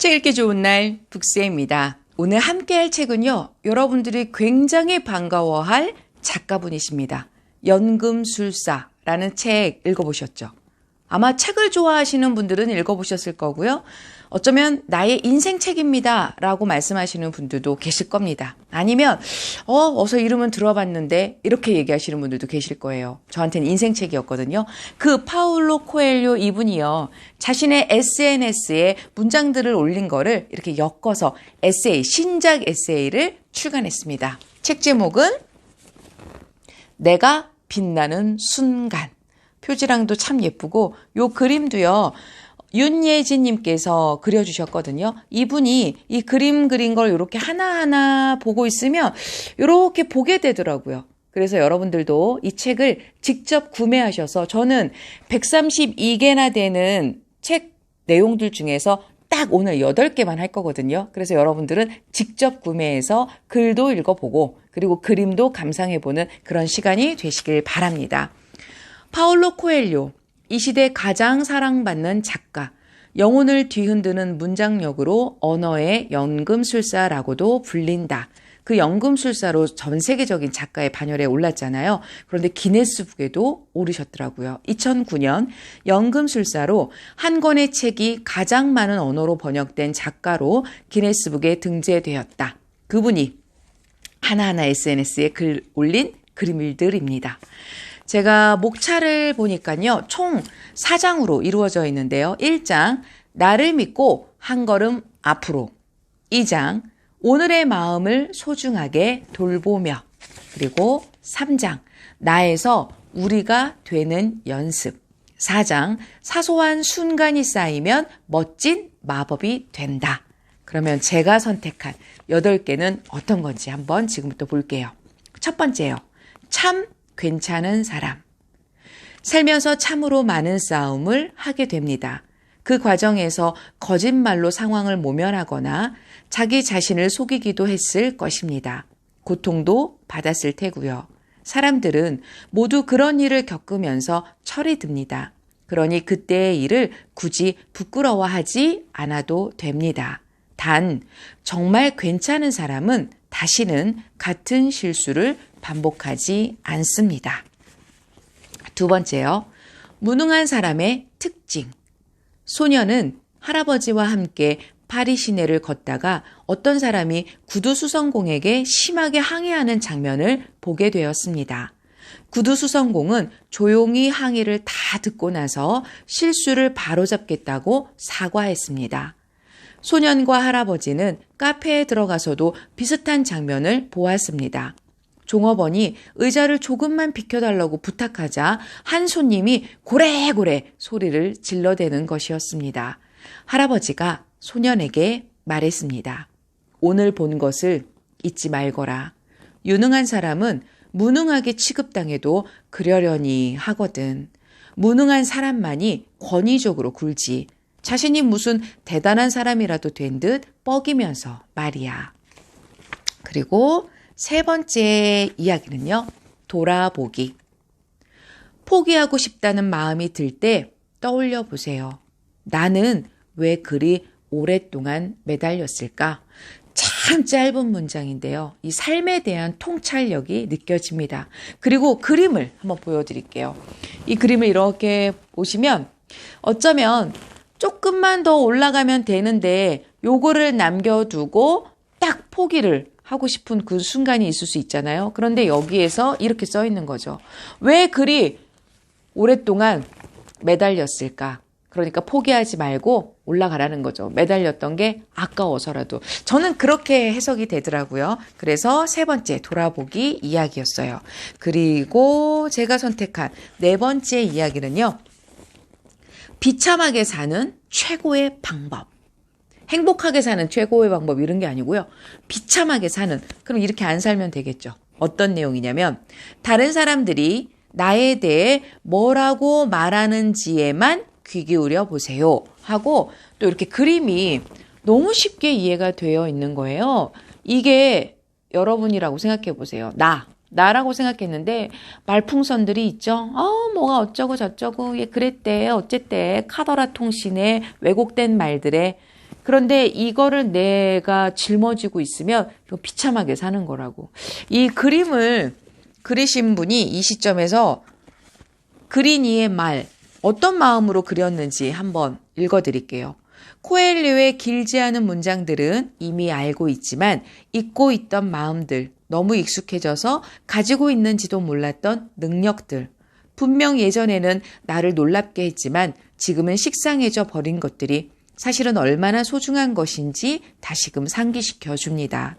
책 읽기 좋은 날 북스입니다. 오늘 함께할 책은요. 여러분들이 굉장히 반가워할 작가분이십니다. 연금술사라는 책 읽어보셨죠? 아마 책을 좋아하시는 분들은 읽어보셨을 거고요. 어쩌면 나의 인생 책입니다 라고 말씀하시는 분들도 계실 겁니다. 아니면 어서 이름은 들어봤는데 이렇게 얘기하시는 분들도 계실 거예요. 저한테는 인생 책이었거든요. 그 파울로 코엘료 이분이요. 자신의 SNS에 문장들을 올린 거를 이렇게 엮어서 에세이, 신작 에세이를 출간했습니다. 책 제목은 내가 빛나는 순간. 표지랑도 참 예쁘고 요 그림도요. 윤예진님께서 그려주셨거든요. 이분이 이 그림 그린 걸 이렇게 하나하나 보고 있으면 이렇게 보게 되더라고요. 그래서 여러분들도 이 책을 직접 구매하셔서 저는 132개나 되는 책 내용들 중에서 딱 오늘 8개만 할 거거든요. 그래서 여러분들은 직접 구매해서 글도 읽어보고 그리고 그림도 감상해보는 그런 시간이 되시길 바랍니다. 파울로 코엘료, 이 시대 가장 사랑받는 작가, 영혼을 뒤흔드는 문장력으로 언어의 연금술사라고도 불린다. 그 연금술사로 전 세계적인 작가의 반열에 올랐잖아요. 그런데 기네스북에도 오르셨더라고요. 2009년 연금술사로 한 권의 책이 가장 많은 언어로 번역된 작가로 기네스북에 등재되었다. 그분이 하나하나 SNS에 글 올린 그림들입니다. 제가 목차를 보니까요. 총 4장으로 이루어져 있는데요. 1장, 나를 믿고 한 걸음 앞으로. 2장, 오늘의 마음을 소중하게 돌보며. 그리고 3장, 나에서 우리가 되는 연습. 4장, 사소한 순간이 쌓이면 멋진 마법이 된다. 그러면 제가 선택한 8개는 어떤 건지 한번 지금부터 볼게요. 첫 번째요. 참 괜찮은 사람. 살면서 참으로 많은 싸움을 하게 됩니다. 그 과정에서 거짓말로 상황을 모면하거나 자기 자신을 속이기도 했을 것입니다. 고통도 받았을 테고요. 사람들은 모두 그런 일을 겪으면서 철이 듭니다. 그러니 그때의 일을 굳이 부끄러워하지 않아도 됩니다. 단, 정말 괜찮은 사람은 다시는 같은 실수를 반복하지 않습니다. 두 번째요. 무능한 사람의 특징. 소녀는 할아버지와 함께 파리 시내를 걷다가 어떤 사람이 구두수성공에게 심하게 항의하는 장면을 보게 되었습니다. 구두수성공은 조용히 항의를 다 듣고 나서 실수를 바로잡겠다고 사과했습니다. 소년과 할아버지는 카페에 들어가서도 비슷한 장면을 보았습니다. 종업원이 의자를 조금만 비켜달라고 부탁하자 한 손님이 고래고래 소리를 질러대는 것이었습니다. 할아버지가 소년에게 말했습니다. 오늘 본 것을 잊지 말거라. 유능한 사람은 무능하게 취급당해도 그러려니 하거든. 무능한 사람만이 권위적으로 굴지. 자신이 무슨 대단한 사람이라도 된 듯 뻐기면서 말이야. 그리고 세 번째 이야기는요. 돌아보기. 포기하고 싶다는 마음이 들 때 떠올려 보세요. 나는 왜 그리 오랫동안 매달렸을까? 참 짧은 문장인데요. 이 삶에 대한 통찰력이 느껴집니다. 그리고 그림을 한번 보여드릴게요. 이 그림을 이렇게 보시면 어쩌면 조금만 더 올라가면 되는데 요거를 남겨두고 딱 포기를 하고 싶은 그 순간이 있을 수 있잖아요. 그런데 여기에서 이렇게 써 있는 거죠. 왜 그리 오랫동안 매달렸을까? 그러니까 포기하지 말고 올라가라는 거죠. 매달렸던 게 아까워서라도. 저는 그렇게 해석이 되더라고요. 그래서 세 번째 돌아보기 이야기였어요. 그리고 제가 선택한 네 번째 이야기는요. 비참하게 사는 최고의 방법. 행복하게 사는 최고의 방법 이런 게 아니고요. 비참하게 사는. 그럼 이렇게 안 살면 되겠죠. 어떤 내용이냐면 다른 사람들이 나에 대해 뭐라고 말하는지에만 귀 기울여 보세요 하고 또 이렇게 그림이 너무 쉽게 이해가 되어 있는 거예요. 이게 여러분이라고 생각해 보세요. 나라고 생각했는데 말풍선들이 있죠. 뭐가 어쩌고 저쩌고 얘 그랬대 어쨌대 카더라 통신의 왜곡된 말들에 그런데 이거를 내가 짊어지고 있으면 이거 비참하게 사는 거라고. 이 그림을 그리신 분이 이 시점에서 그린 이의 말, 어떤 마음으로 그렸는지 한번 읽어드릴게요. 코엘료의 길지 않은 문장들은 이미 알고 있지만 잊고 있던 마음들, 너무 익숙해져서 가지고 있는지도 몰랐던 능력들. 분명 예전에는 나를 놀랍게 했지만 지금은 식상해져 버린 것들이 사실은 얼마나 소중한 것인지 다시금 상기시켜 줍니다.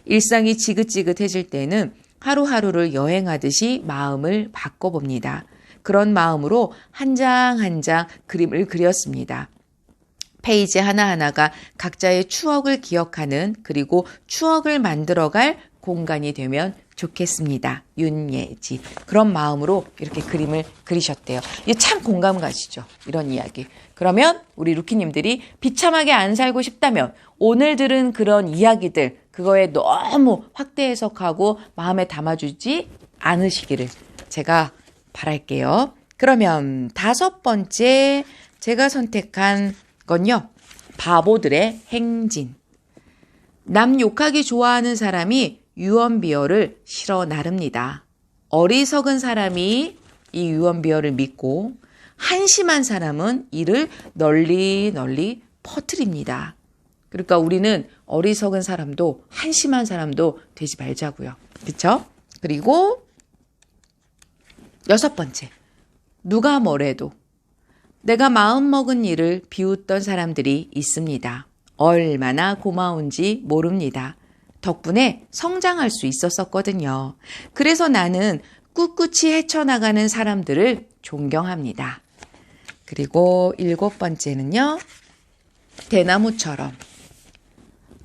일상이 지긋지긋해질 때는 하루하루를 여행하듯이 마음을 바꿔봅니다. 그런 마음으로 한 장 한 장 그림을 그렸습니다. 페이지 하나하나가 각자의 추억을 기억하는 그리고 추억을 만들어갈 공간이 되면 좋겠습니다. 윤예지. 그런 마음으로 이렇게 그림을 그리셨대요. 이게 참 공감 가시죠? 이런 이야기. 그러면 우리 루키님들이 비참하게 안 살고 싶다면 오늘 들은 그런 이야기들 그거에 너무 확대 해석하고 마음에 담아주지 않으시기를 제가 바랄게요. 그러면 5번째 제가 선택한 건요. 바보들의 행진. 남 욕하기 좋아하는 사람이 유언비어를 실어 나릅니다. 어리석은 사람이 이 유언비어를 믿고 한심한 사람은 이를 널리 널리 퍼뜨립니다. 그러니까 우리는 어리석은 사람도 한심한 사람도 되지 말자고요. 그렇죠? 그리고 6번째. 누가 뭐래도 내가 마음먹은 일을 비웃던 사람들이 있습니다. 얼마나 고마운지 모릅니다. 덕분에 성장할 수 있었거든요. 그래서 나는 꿋꿋이 헤쳐나가는 사람들을 존경합니다. 그리고 7번째는요. 대나무처럼.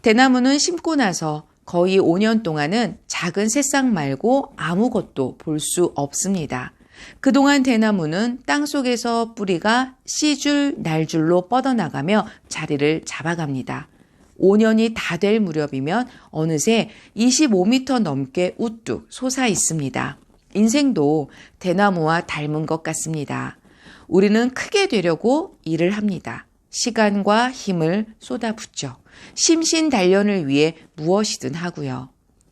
대나무는 심고 나서 거의 5년 동안은 작은 새싹 말고 아무것도 볼 수 없습니다. 그동안 대나무는 땅속에서 뿌리가 씨줄 날줄로 뻗어나가며 자리를 잡아갑니다. 5년이 다 될 무렵이면 어느새 25m 넘게 우뚝 솟아 있습니다. 인생도 대나무와 닮은 것 같습니다. 우리는 크게 되려고 일을 합니다. 시간과 힘을 쏟아붓죠. 심신단련을 위해 무엇이든 하고요.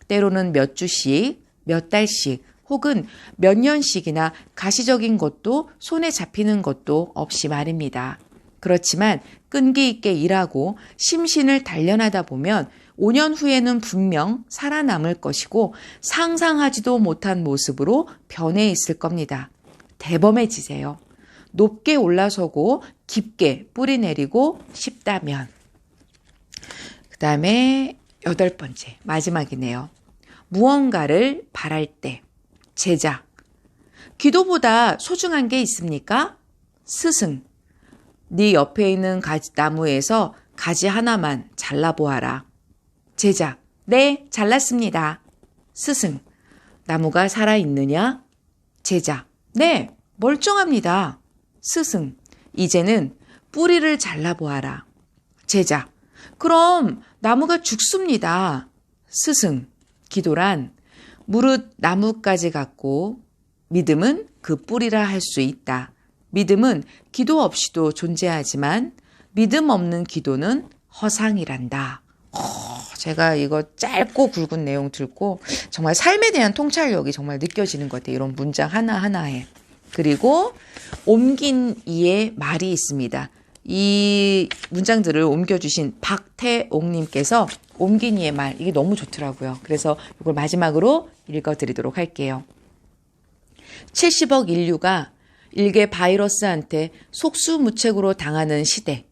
때로는 몇 주씩, 몇 달씩, 혹은 몇 년씩이나 가시적인 것도 손에 잡히는 것도 없이 말입니다. 그렇지만 끈기 있게 일하고 심신을 단련하다 보면 5년 후에는 분명 살아남을 것이고 상상하지도 못한 모습으로 변해 있을 겁니다. 대범해지세요. 높게 올라서고 깊게 뿌리 내리고 싶다면. 그 다음에 8번째 마지막이네요. 무언가를 바랄 때. 제자. 기도보다 소중한 게 있습니까? 스승. 네 옆에 있는 나무에서 가지 하나만 잘라보아라. 제자. 네, 잘랐습니다. 스승. 나무가 살아있느냐? 제자. 네, 멀쩡합니다. 스승. 이제는 뿌리를 잘라보아라. 제자. 그럼 나무가 죽습니다. 스승. 기도란 무릇 나무까지 같고 믿음은 그 뿌리라 할 수 있다. 믿음은 기도 없이도 존재하지만 믿음 없는 기도는 허상이란다. 제가 이거 짧고 굵은 내용 듣고 정말 삶에 대한 통찰력이 정말 느껴지는 것 같아요. 이런 문장 하나하나에. 그리고 옮긴 이의 말이 있습니다. 이 문장들을 옮겨주신 박태옥님께서 옮긴 이의 말, 이게 너무 좋더라고요. 그래서 이걸 마지막으로 읽어드리도록 할게요. 70억 인류가 일개 바이러스한테 속수무책으로 당하는 시대,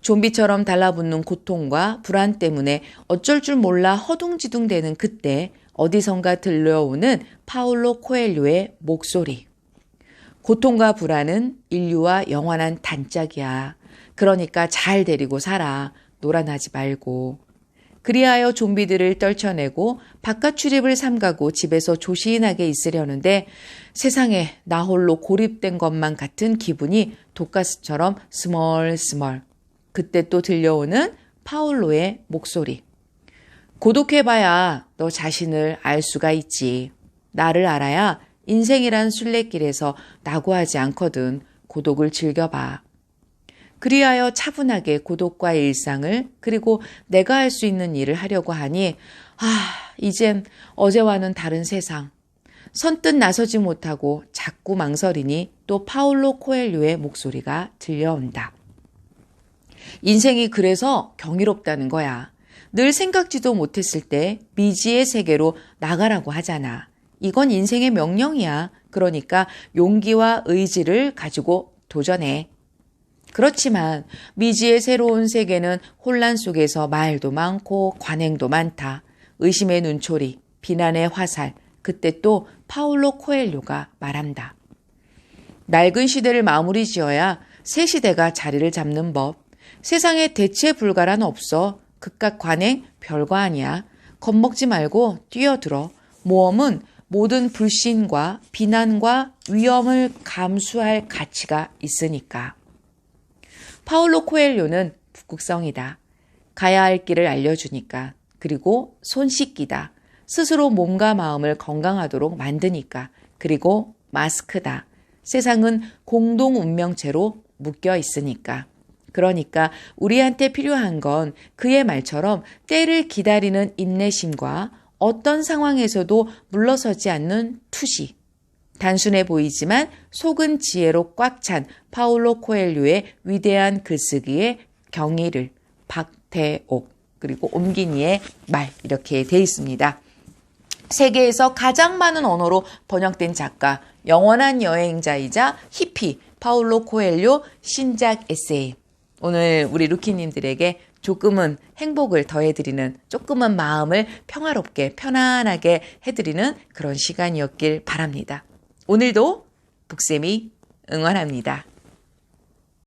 좀비처럼 달라붙는 고통과 불안 때문에 어쩔 줄 몰라 허둥지둥대는 그때 어디선가 들려오는 파울로 코엘료의 목소리. 고통과 불안은 인류와 영원한 단짝이야. 그러니까 잘 데리고 살아. 노란하지 말고. 그리하여 좀비들을 떨쳐내고 바깥 출입을 삼가고 집에서 조신하게 있으려는데 세상에 나 홀로 고립된 것만 같은 기분이 독가스처럼 스멀스멀. 그때 또 들려오는 파울로의 목소리. 고독해봐야 너 자신을 알 수가 있지. 나를 알아야 인생이란 순례길에서 낙오하지 않거든. 고독을 즐겨봐. 그리하여 차분하게 고독과 일상을 그리고 내가 할 수 있는 일을 하려고 하니 이젠 어제와는 다른 세상. 선뜻 나서지 못하고 자꾸 망설이니 또 파울로 코엘료의 목소리가 들려온다. 인생이 그래서 경이롭다는 거야. 늘 생각지도 못했을 때 미지의 세계로 나가라고 하잖아. 이건 인생의 명령이야. 그러니까 용기와 의지를 가지고 도전해. 그렇지만 미지의 새로운 세계는 혼란 속에서 말도 많고 관행도 많다. 의심의 눈초리, 비난의 화살. 그때 또 파울로 코엘료가 말한다. 낡은 시대를 마무리 지어야 새 시대가 자리를 잡는 법. 세상에 대체 불가란 없어. 극각 관행 별거 아니야. 겁먹지 말고 뛰어들어. 모험은 모든 불신과 비난과 위험을 감수할 가치가 있으니까. 파울로 코엘료는 북극성이다. 가야 할 길을 알려주니까. 그리고 손 씻기다. 스스로 몸과 마음을 건강하도록 만드니까. 그리고 마스크다. 세상은 공동 운명체로 묶여 있으니까. 그러니까 우리한테 필요한 건 그의 말처럼 때를 기다리는 인내심과 어떤 상황에서도 물러서지 않는 투시. 단순해 보이지만 속은 지혜로 꽉 찬 파울로 코엘료의 위대한 글쓰기의 경의를 박태옥 그리고 옴기니의 말 이렇게 돼 있습니다. 세계에서 가장 많은 언어로 번역된 작가, 영원한 여행자이자 히피 파울로 코엘료 신작 에세이. 오늘 우리 루키님들에게 조금은 행복을 더해드리는, 조금은 마음을 평화롭게 편안하게 해드리는 그런 시간이었길 바랍니다. 오늘도 북쌤이 응원합니다.